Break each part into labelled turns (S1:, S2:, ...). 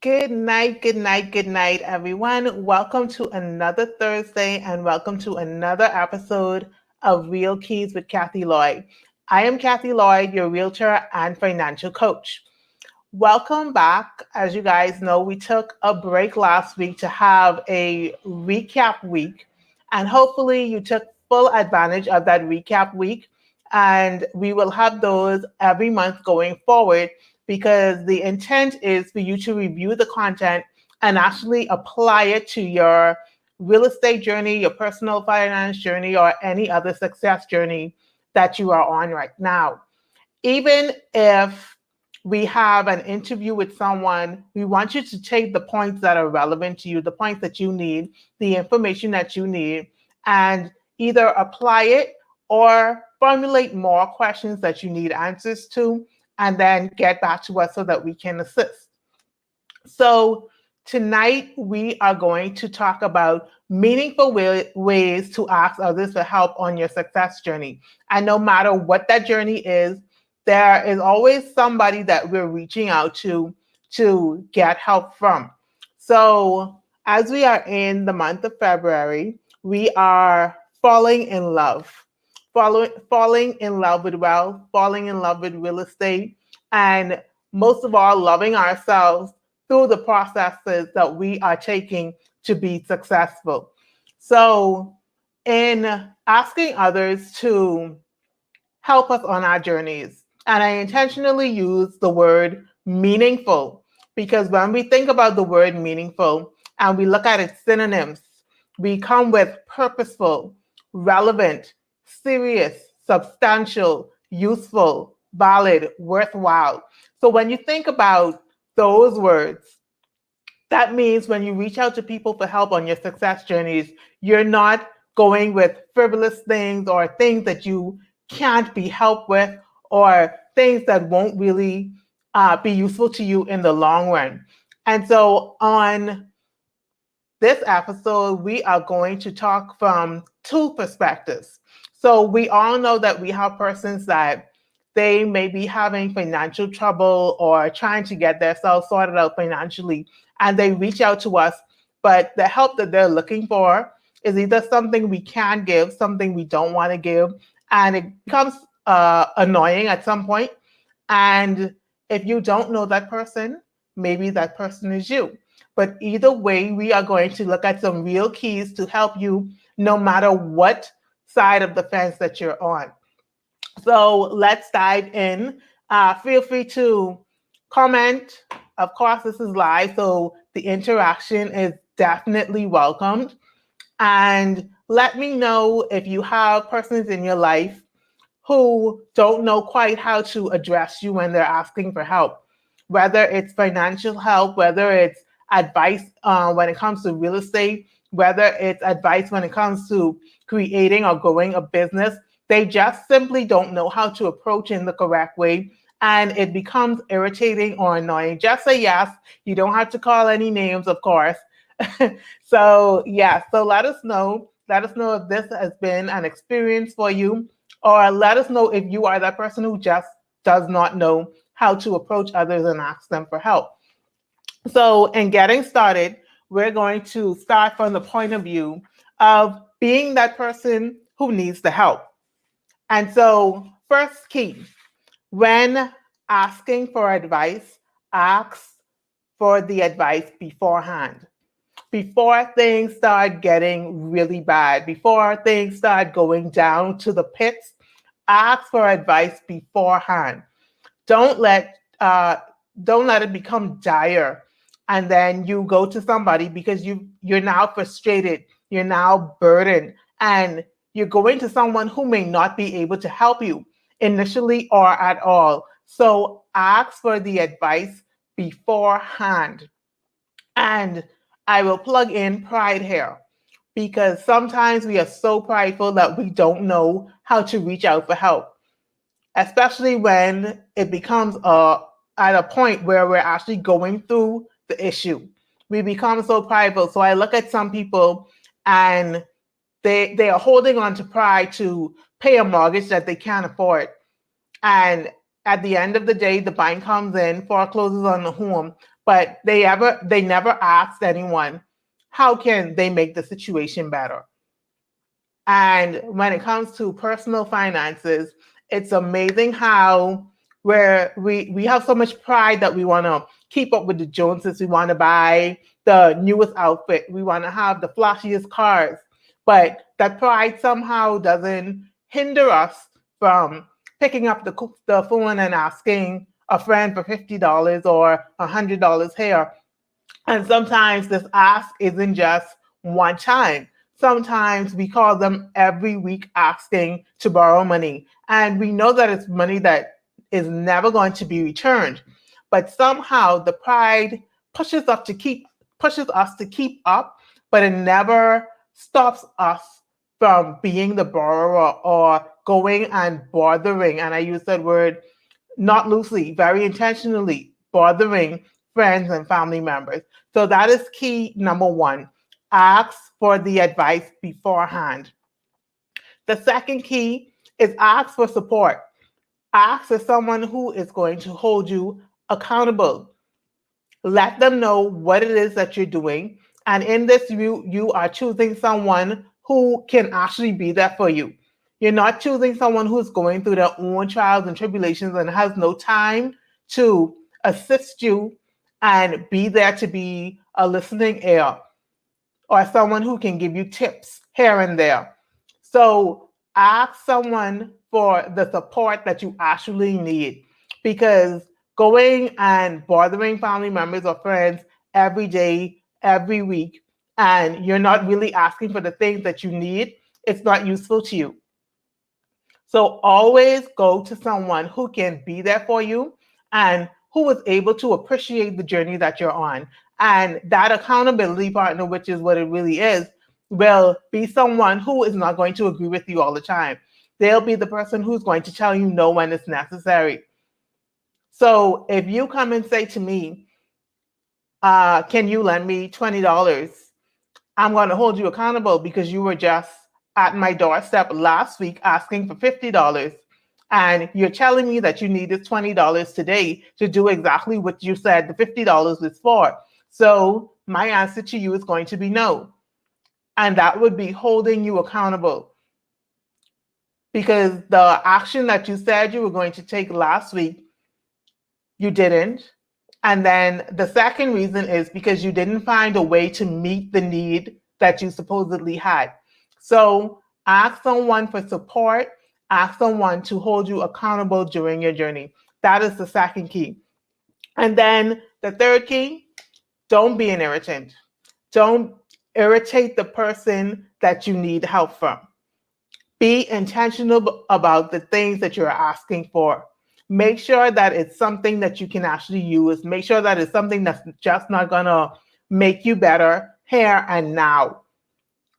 S1: Good night, everyone. Welcome to another Thursday and welcome to another episode of Real Keys with Kathy Lloyd. I am Kathy Lloyd, your realtor and financial coach. Welcome back. As you guys know, we took a break last week to have a recap week, and hopefully, you took full advantage of that recap week. And we will have those every month going forward because the intent is for you to review the content and actually apply it to your real estate journey, your personal finance journey, or any other success journey that you are on right now. Even if we have an interview with someone, we want you to take the points that are relevant to you, the points that you need, the information that you need, and either apply it or formulate more questions that you need answers to, and then get back to us so that we can assist. So, tonight we are going to talk about meaningful ways to ask others for help on your success journey. And no matter what that journey is, there is always somebody that we're reaching out to get help from. So, as we are in the month of February, we are falling in love. Falling in love with wealth, falling in love with real estate, and most of all, loving ourselves through the processes that we are taking to be successful. So, in asking others to help us on our journeys, and I intentionally use the word meaningful because when we think about the word meaningful and we look at its synonyms, we come with purposeful, relevant, serious, substantial, useful, valid, worthwhile. So when you think about those words, that means when you reach out to people for help on your success journeys, you're not going with frivolous things or things that you can't be helped with or things that won't really be useful to you in the long run. And so on this episode, we are going to talk from two perspectives. So we all know that we have persons that they may be having financial trouble or trying to get themselves sorted out financially, and they reach out to us, but the help that they're looking for is either something we can give, something we don't want to give, and it becomes annoying at some point. And if you don't know that person, maybe that person is you. But either way, we are going to look at some real keys to help you no matter what side of the fence that you're on. So let's dive in. Feel free to comment. Of course, this is live, so the interaction is definitely welcomed. And let me know if you have persons in your life who don't know quite how to address you when they're asking for help, whether it's financial help, whether it's advice when it comes to real estate, whether it's advice when it comes to creating or growing a business. They just simply don't know how to approach in the correct way. And it becomes irritating or annoying. Just say yes. You don't have to call any names, of course. So, yeah, so let us know. Let us know if this has been an experience for you, or let us know if you are that person who just does not know how to approach others and ask them for help. So, in getting started, we're going to start from the point of view of being that person who needs the help. And so, first key, when asking for advice, ask for the advice beforehand. Before things start getting really bad, before things start going down to the pits, ask for advice beforehand. Don't let uh, don't let it become dire, and then you go to somebody because you're now frustrated, you're now burdened, and you're going to someone who may not be able to help you initially or at all. So ask for the advice beforehand. And I will plug in pride here because sometimes we are so prideful that we don't know how to reach out for help, especially when it becomes at a point where we're actually going through the issue. We become so prideful. So I look at some people and they are holding on to pride to pay a mortgage that they can't afford. And At the end of the day, the bank comes in, forecloses on the home, but they never asked anyone, how can they make the situation better? And when it comes to personal finances, it's amazing how we have so much pride that we want to keep up with the Joneses. We want to buy the newest outfit. We want to have the flashiest cars. But that pride somehow doesn't hinder us from picking up the phone and asking a friend for $50 or $100 here. And sometimes this ask isn't just one time. Sometimes we call them every week asking to borrow money. And we know that it's money that is never going to be returned. But somehow the pride pushes us to keep up, but it never stops us from being the borrower or going and bothering. And I use that word not loosely, very intentionally, bothering friends and family members. So that is key number one. Ask for the advice beforehand. The second key is ask for support. Ask for someone who is going to hold you accountable. Let them know what it is that you're doing. And in this, you are choosing someone who can actually be there for you. You're not choosing someone who's going through their own trials and tribulations and has no time to assist you and be there to be a listening ear or someone who can give you tips here and there. So ask someone for the support that you actually need, because going and bothering family members or friends every day, every week, and you're not really asking for the things that you need, it's not useful to you. So always go to someone who can be there for you and who is able to appreciate the journey that you're on. And that accountability partner, which is what it really is, will be someone who is not going to agree with you all the time. They'll be the person who's going to tell you no when it's necessary. So if you come and say to me, can you lend me $20? I'm going to hold you accountable because you were just at my doorstep last week asking for $50. And you're telling me that you needed $20 today to do exactly what you said the $50 is for. So my answer to you is going to be no. And that would be holding you accountable, because the action that you said you were going to take last week, you didn't. And then the second reason is because you didn't find a way to meet the need that you supposedly had. So ask someone for support, ask someone to hold you accountable during your journey. That is the second key. And then the third key, don't be an irritant. Don't irritate the person that you need help from. Be intentional about the things that you're asking for. Make sure that it's something that you can actually use. Make sure that it's something that's just not going to make you better here and now.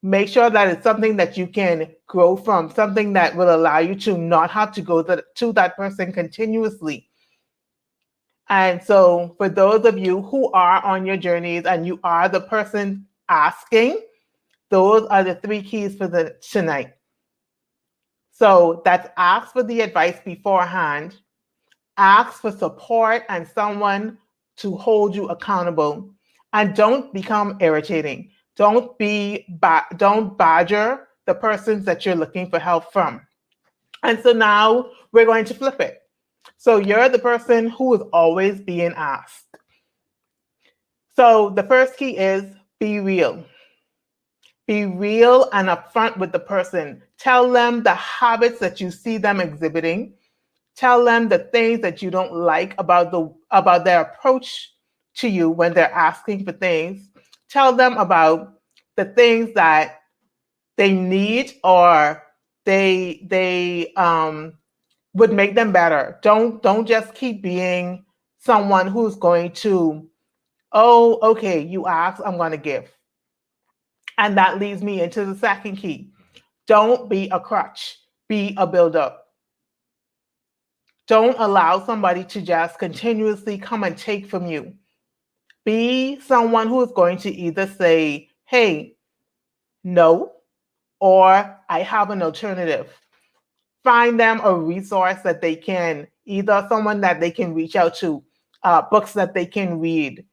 S1: Make sure that it's something that you can grow from, something that will allow you to not have to go to that person continuously. And so for those of you who are on your journeys and you are the person asking, those are the three keys for tonight. So that's ask for the advice beforehand, ask for support and someone to hold you accountable, and don't become irritating. Don't badger the persons that you're looking for help from. And so now we're going to flip it. So you're the person who is always being asked. So the first key is be real. Be real and upfront with the person. Tell them the habits that you see them exhibiting. Tell them the things that you don't like about their approach to you when they're asking for things. Tell them about the things that they need or they would make them better. Don't just keep being someone who's going to, oh, okay, you asked, I'm going to give. And that leads me into the second key. Don't be a crutch, be a builder. Don't allow somebody to just continuously come and take from you. Be someone who is going to either say, hey, no, or I have an alternative. Find them a resource that they can either someone that they can reach out to, books that they can read,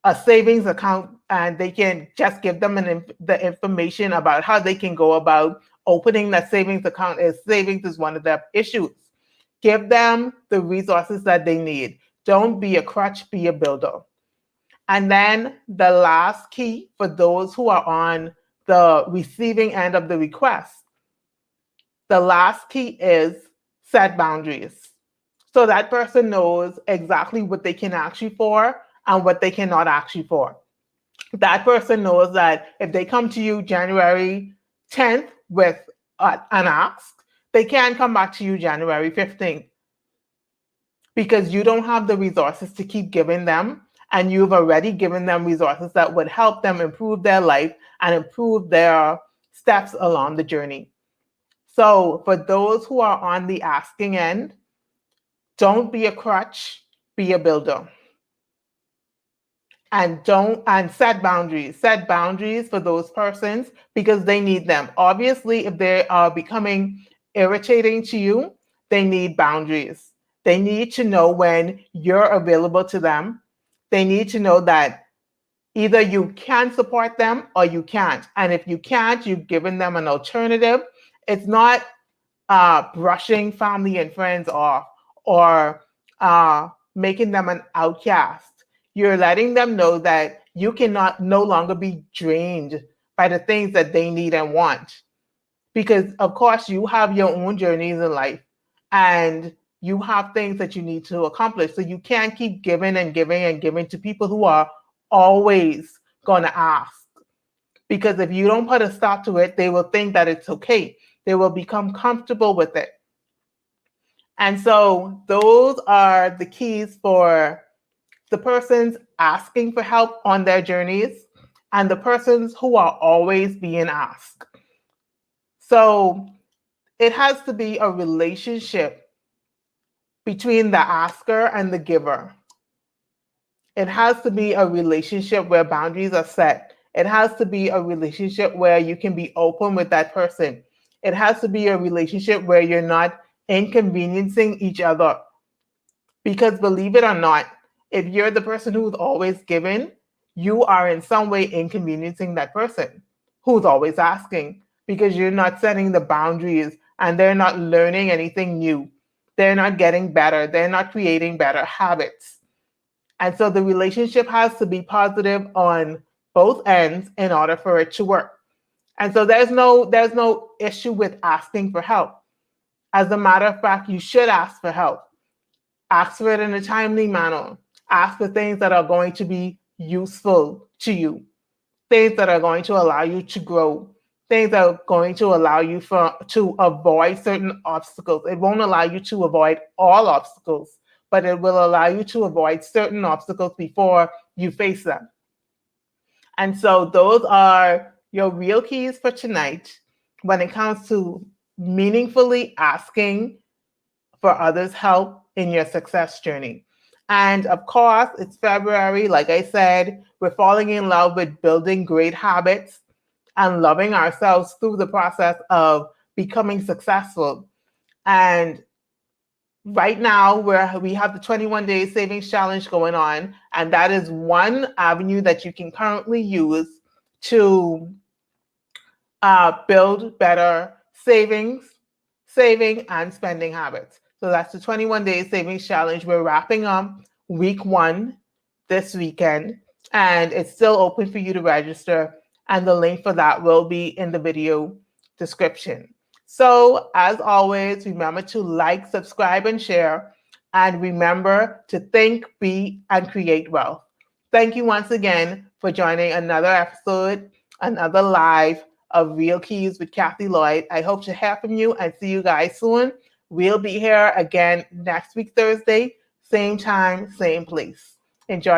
S1: a savings account, and they can just give them the information about how they can go about opening that savings account, as savings is one of their issues. Give them the resources that they need. Don't be a crutch, be a builder. And then the last key for those who are on the receiving end of the request, the last key is set boundaries. So that person knows exactly what they can ask you for and what they cannot ask you for. That person knows that if they come to you January 10th with an ask, they can't come back to you January 15th because you don't have the resources to keep giving them, and you've already given them resources that would help them improve their life and improve their steps along the journey. So for those who are on the asking end, don't be a crutch, be a builder. And set boundaries. Set boundaries for those persons because they need them. Obviously, if they are becoming irritating to you, they need boundaries. They need to know when you're available to them. They need to know that either you can support them or you can't. And if you can't, you've given them an alternative. It's not brushing family and friends off or making them an outcast. You're letting them know that you cannot no longer be drained by the things that they need and want. Because of course you have your own journeys in life and you have things that you need to accomplish. So you can't keep giving and giving and giving to people who are always going to ask. Because if you don't put a stop to it, they will think that it's okay. They will become comfortable with it. And so those are the keys for the persons asking for help on their journeys and the persons who are always being asked. So it has to be a relationship between the asker and the giver. It has to be a relationship where boundaries are set. It has to be a relationship where you can be open with that person. It has to be a relationship where you're not inconveniencing each other. Because believe it or not, if you're the person who's always giving, you are in some way inconveniencing that person who's always asking because you're not setting the boundaries and they're not learning anything new. They're not getting better. They're not creating better habits. And so the relationship has to be positive on both ends in order for it to work. And so there's no issue with asking for help. As a matter of fact, you should ask for help. Ask for it in a timely manner. Ask for things that are going to be useful to you, things that are going to allow you to grow, things that are going to allow you to avoid certain obstacles. It won't allow you to avoid all obstacles, but it will allow you to avoid certain obstacles before you face them. And so those are your real keys for tonight when it comes to meaningfully asking for others' help in your success journey. And of course, it's February. Like I said, we're falling in love with building great habits and loving ourselves through the process of becoming successful. And right now, we have the 21 Day Savings Challenge going on, and that is one avenue that you can currently use to build better saving and spending habits. So that's the 21 Day Savings Challenge. We're wrapping up week 1 this weekend, and it's still open for you to register. And the link for that will be in the video description. So as always, remember to like, subscribe, and share. And remember to think, be, and create wealth. Thank you once again for joining another episode, another live of Real Keys with Kathy Lloyd. I hope to hear from you and see you guys soon. We'll be here again next week, Thursday, same time, same place. Enjoy.